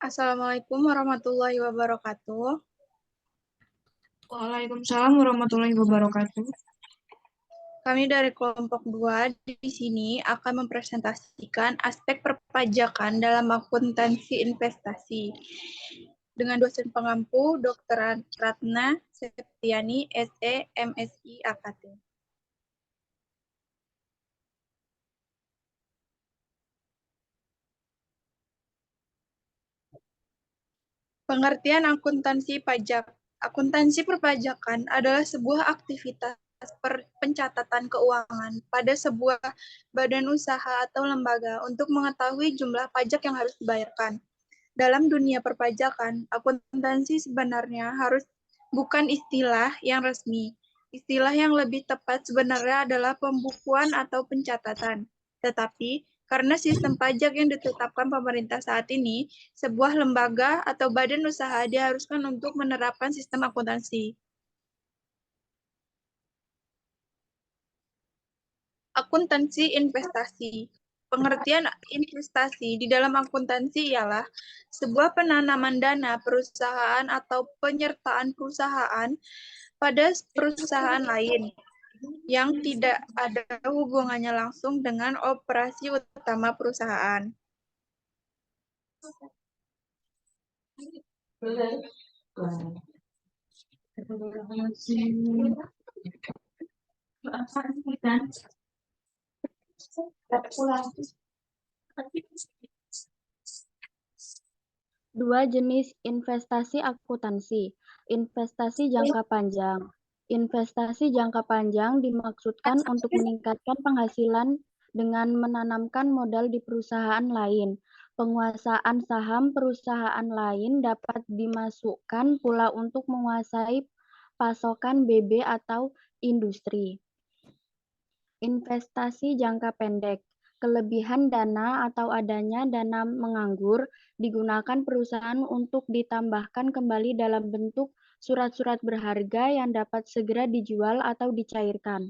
Assalamualaikum warahmatullahi wabarakatuh. Waalaikumsalam warahmatullahi wabarakatuh. Kami dari kelompok 2 di sini akan mempresentasikan aspek perpajakan dalam akuntansi investasi dengan dosen pengampu Dr. Ratna Septiani, SE, MSI, AKT. Pengertian akuntansi pajak. Akuntansi perpajakan adalah sebuah aktivitas pencatatan keuangan pada sebuah badan usaha atau lembaga untuk mengetahui jumlah pajak yang harus dibayarkan. Dalam dunia perpajakan, akuntansi sebenarnya bukan istilah yang resmi. Istilah yang lebih tepat sebenarnya adalah pembukuan atau pencatatan. Tetapi, karena sistem pajak yang ditetapkan pemerintah saat ini, sebuah lembaga atau badan usaha diharuskan untuk menerapkan sistem akuntansi. Akuntansi investasi. Pengertian investasi di dalam akuntansi ialah sebuah penanaman dana perusahaan atau penyertaan perusahaan pada perusahaan lain yang tidak ada hubungannya langsung dengan operasi utama perusahaan. Dua jenis investasi akuntansi. Investasi jangka panjang. Investasi jangka panjang dimaksudkan untuk meningkatkan penghasilan dengan menanamkan modal di perusahaan lain. Penguasaan saham perusahaan lain dapat dimasukkan pula untuk menguasai pasokan BB atau industri. Investasi jangka pendek. Kelebihan dana atau adanya dana menganggur digunakan perusahaan untuk ditambahkan kembali dalam bentuk surat-surat berharga yang dapat segera dijual atau dicairkan.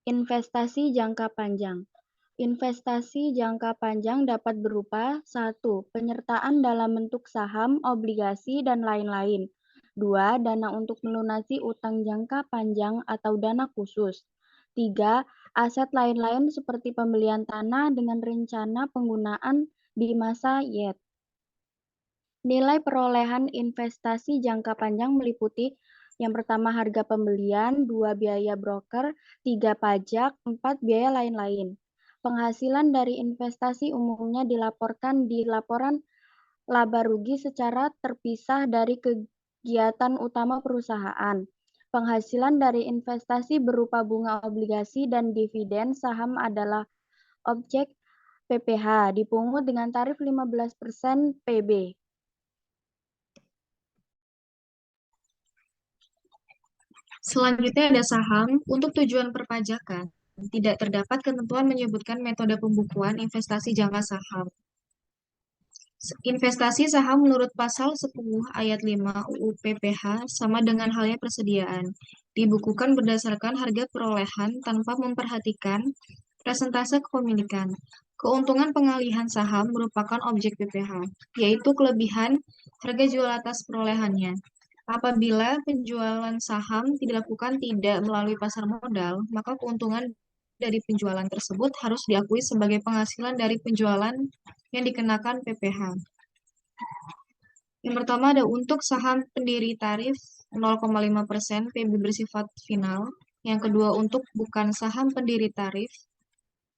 Investasi jangka panjang. Investasi jangka panjang dapat berupa 1. Penyertaan dalam bentuk saham, obligasi, dan lain-lain. 2. Dana untuk melunasi utang jangka panjang atau dana khusus. 3. Aset lain-lain seperti pembelian tanah dengan rencana penggunaan di masa YET. Nilai perolehan investasi jangka panjang meliputi yang pertama harga pembelian, 2 biaya broker, 3 pajak, 4 biaya lain-lain. Penghasilan dari investasi umumnya dilaporkan di laporan laba rugi secara terpisah dari kegiatan utama perusahaan. Penghasilan dari investasi berupa bunga obligasi dan dividen saham adalah objek PPh, dipungut dengan tarif 15% PB. Selanjutnya ada saham. Untuk tujuan perpajakan, tidak terdapat ketentuan menyebutkan metode pembukuan investasi jangka saham. Investasi saham menurut pasal 10 ayat 5 UU PPh sama dengan halnya persediaan. Dibukukan berdasarkan harga perolehan tanpa memperhatikan presentase kepemilikan. Keuntungan pengalihan saham merupakan objek PPh, yaitu kelebihan harga jual atas perolehannya. Apabila penjualan saham dilakukan tidak melalui pasar modal, maka keuntungan dari penjualan tersebut harus diakui sebagai penghasilan dari penjualan yang dikenakan PPh. Yang pertama ada untuk saham pendiri tarif 0,5% PB bersifat final. Yang kedua untuk bukan saham pendiri tarif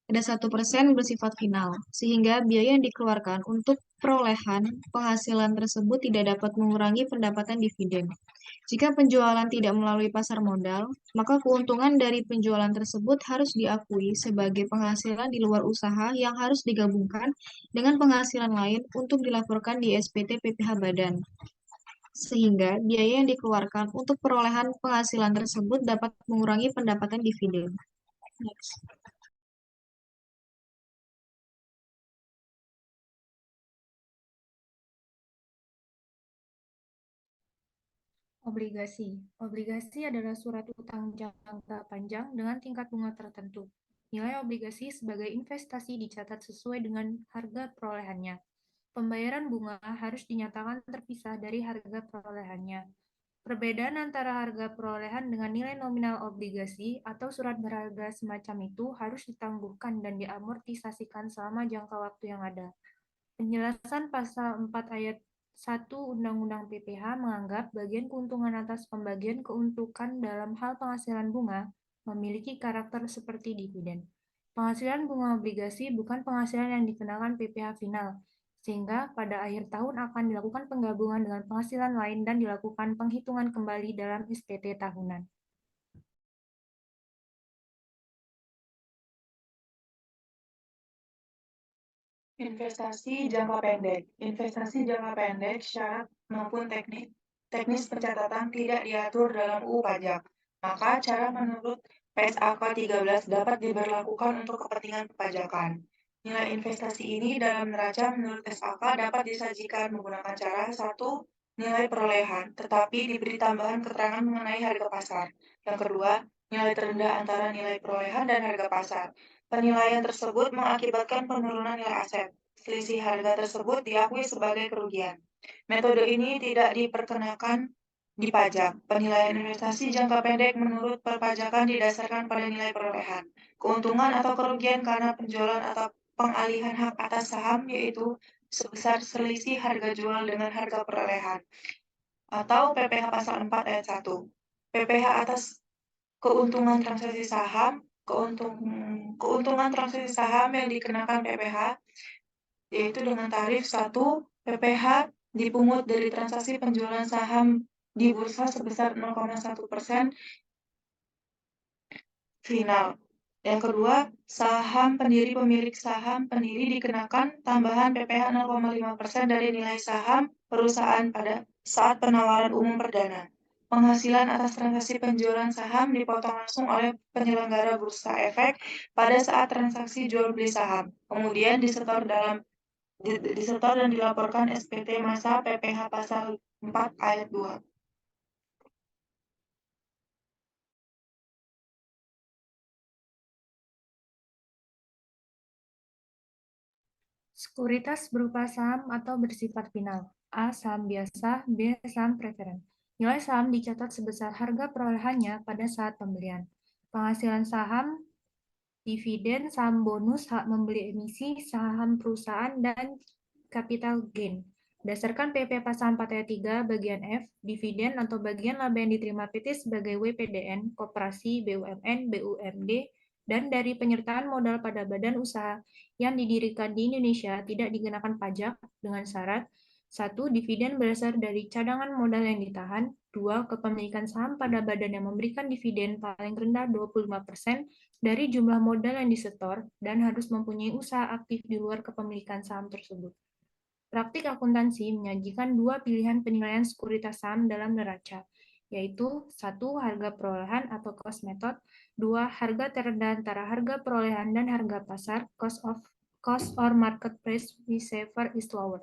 ada 1% bersifat final, sehingga biaya yang dikeluarkan untuk perolehan penghasilan tersebut tidak dapat mengurangi pendapatan dividen. Jika penjualan tidak melalui pasar modal, maka keuntungan dari penjualan tersebut harus diakui sebagai penghasilan di luar usaha yang harus digabungkan dengan penghasilan lain untuk dilaporkan di SPT PPh Badan. Sehingga biaya yang dikeluarkan untuk perolehan penghasilan tersebut dapat mengurangi pendapatan dividen. Next. Obligasi. Obligasi adalah surat utang jangka panjang dengan tingkat bunga tertentu. Nilai obligasi sebagai investasi dicatat sesuai dengan harga perolehannya. Pembayaran bunga harus dinyatakan terpisah dari harga perolehannya. Perbedaan antara harga perolehan dengan nilai nominal obligasi atau surat berharga semacam itu harus ditangguhkan dan diamortisasikan selama jangka waktu yang ada. Penjelasan pasal 4 ayat 1 Undang-Undang PPH menganggap bagian keuntungan atas pembagian keuntungan dalam hal penghasilan bunga memiliki karakter seperti dividen. Penghasilan bunga obligasi bukan penghasilan yang dikenakan PPH final, sehingga pada akhir tahun akan dilakukan penggabungan dengan penghasilan lain dan dilakukan penghitungan kembali dalam SPT tahunan. Investasi jangka pendek. Investasi jangka pendek syarat maupun teknis pencatatan tidak diatur dalam UU Pajak. Maka cara menurut PSAK 13 dapat diberlakukan untuk kepentingan perpajakan. Nilai investasi ini dalam neraca menurut PSAK dapat disajikan menggunakan cara 1. Nilai perolehan, tetapi diberi tambahan keterangan mengenai harga pasar. Yang kedua, nilai terendah antara nilai perolehan dan harga pasar. Penilaian tersebut mengakibatkan penurunan nilai aset. Selisih harga tersebut diakui sebagai kerugian. Metode ini tidak diperkenakan di pajak. Penilaian investasi jangka pendek menurut perpajakan didasarkan pada nilai perolehan. Keuntungan atau kerugian karena penjualan atau pengalihan hak atas saham yaitu sebesar selisih harga jual dengan harga perolehan. Atau PPh pasal 4 ayat 1. PPh atas keuntungan transaksi saham, keuntungan transaksi saham yang dikenakan PPh yaitu dengan tarif 1 PPh dipungut dari transaksi penjualan saham di bursa sebesar 0,1% final. Yang kedua, saham pendiri pemilik saham pendiri dikenakan tambahan PPh 0,5% dari nilai saham perusahaan pada saat penawaran umum perdana. Penghasilan atas transaksi penjualan saham dipotong langsung oleh penyelenggara bursa efek pada saat transaksi jual beli saham. Kemudian disetor dan dilaporkan SPT masa PPh pasal 4 ayat 2. Sekuritas berupa saham atau bersifat final. A. Saham biasa. B. Saham preferen. Nilai saham dicatat sebesar harga perolehannya pada saat pembelian. Penghasilan saham, dividen, saham bonus, hak membeli emisi, saham perusahaan, dan capital gain. Berdasarkan PP pasal 4 ayat 3 bagian F, dividen atau bagian laba yang diterima PT sebagai WPDN, koperasi, BUMN, BUMD, dan dari penyertaan modal pada badan usaha yang didirikan di Indonesia tidak dikenakan pajak dengan syarat 1. Dividen berasal dari cadangan modal yang ditahan. 2. Kepemilikan saham pada badan yang memberikan dividen paling rendah 25% dari jumlah modal yang disetor dan harus mempunyai usaha aktif di luar kepemilikan saham tersebut. Praktik akuntansi menyajikan dua pilihan penilaian sekuritas saham dalam neraca, yaitu 1. Harga perolehan atau cost method, 2. Harga terendah antara harga perolehan dan harga pasar, cost or market price whichever is lower.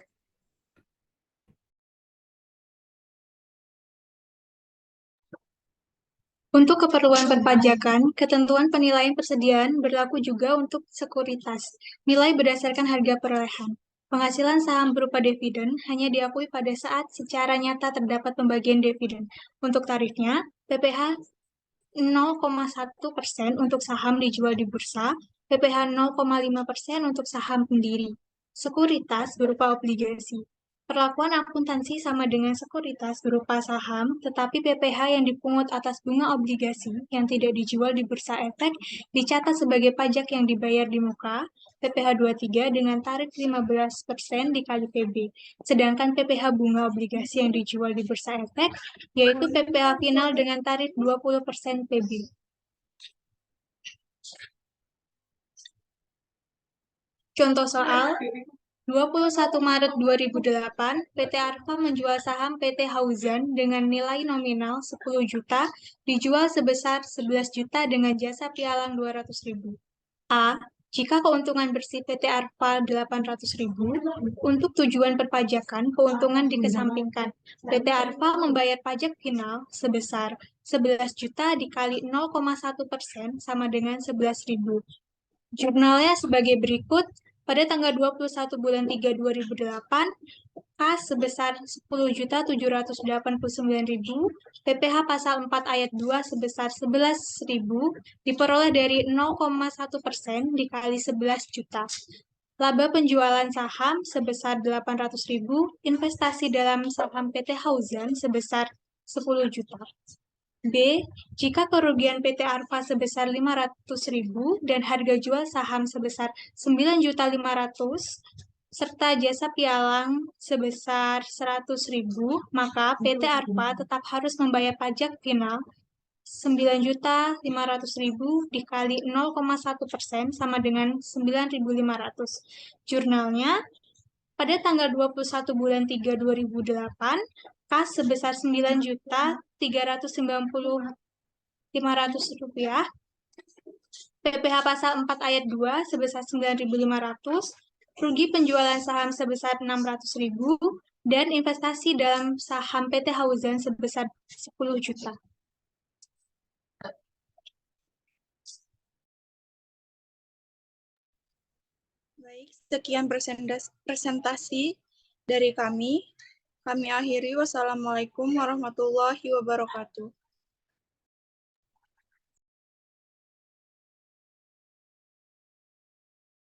Untuk keperluan perpajakan, ketentuan penilaian persediaan berlaku juga untuk sekuritas. Nilai berdasarkan harga perolehan. Penghasilan saham berupa dividen hanya diakui pada saat secara nyata terdapat pembagian dividen. Untuk tarifnya, PPh 0,1% untuk saham dijual di bursa, PPh 0,5% untuk saham pendiri. Sekuritas berupa obligasi. Perlakuan akuntansi sama dengan sekuritas berupa saham, tetapi PPh yang dipungut atas bunga obligasi yang tidak dijual di bursa efek dicatat sebagai pajak yang dibayar di muka, PPh 23 dengan tarif 15% dikali PB. Sedangkan PPh bunga obligasi yang dijual di bursa efek, yaitu PPh final dengan tarif 20% PB. Contoh soal, 21 Maret 2008, PT Arfa menjual saham PT Hauzan dengan nilai nominal 10 juta, dijual sebesar 11 juta dengan jasa pialang 200.000. A. Jika keuntungan bersih PT Arfa 800.000, untuk tujuan perpajakan, keuntungan dikesampingkan. PT Arfa membayar pajak final sebesar 11 juta dikali 0,1% sama dengan 11.000. Jurnalnya sebagai berikut. Pada tanggal 21 bulan 3 2008, kas sebesar 10.789.000, PPh pasal 4 ayat 2 sebesar 11.000 diperoleh dari 0,1% dikali 11 juta. Laba penjualan saham sebesar 800.000, investasi dalam saham PT Hauzan sebesar 10 juta. B. Jika kerugian PT Arfa sebesar 500.000 dan harga jual saham sebesar 9.500.000 serta jasa pialang sebesar 100.000, maka PT Arfa tetap harus membayar pajak final 9.500.000 dikali 0,1% sama dengan 9.500. Jurnalnya, pada tanggal 21 bulan 3 2008, kas sebesar 9.390.500 rupiah, PPh pasal 4 ayat 2 sebesar 9.500, rugi penjualan saham sebesar 600.000, dan investasi dalam saham PT Hauzan sebesar 10 juta. Baik, sekian presentasi dari kami. Kami akhiri. Wassalamualaikum warahmatullahi wabarakatuh.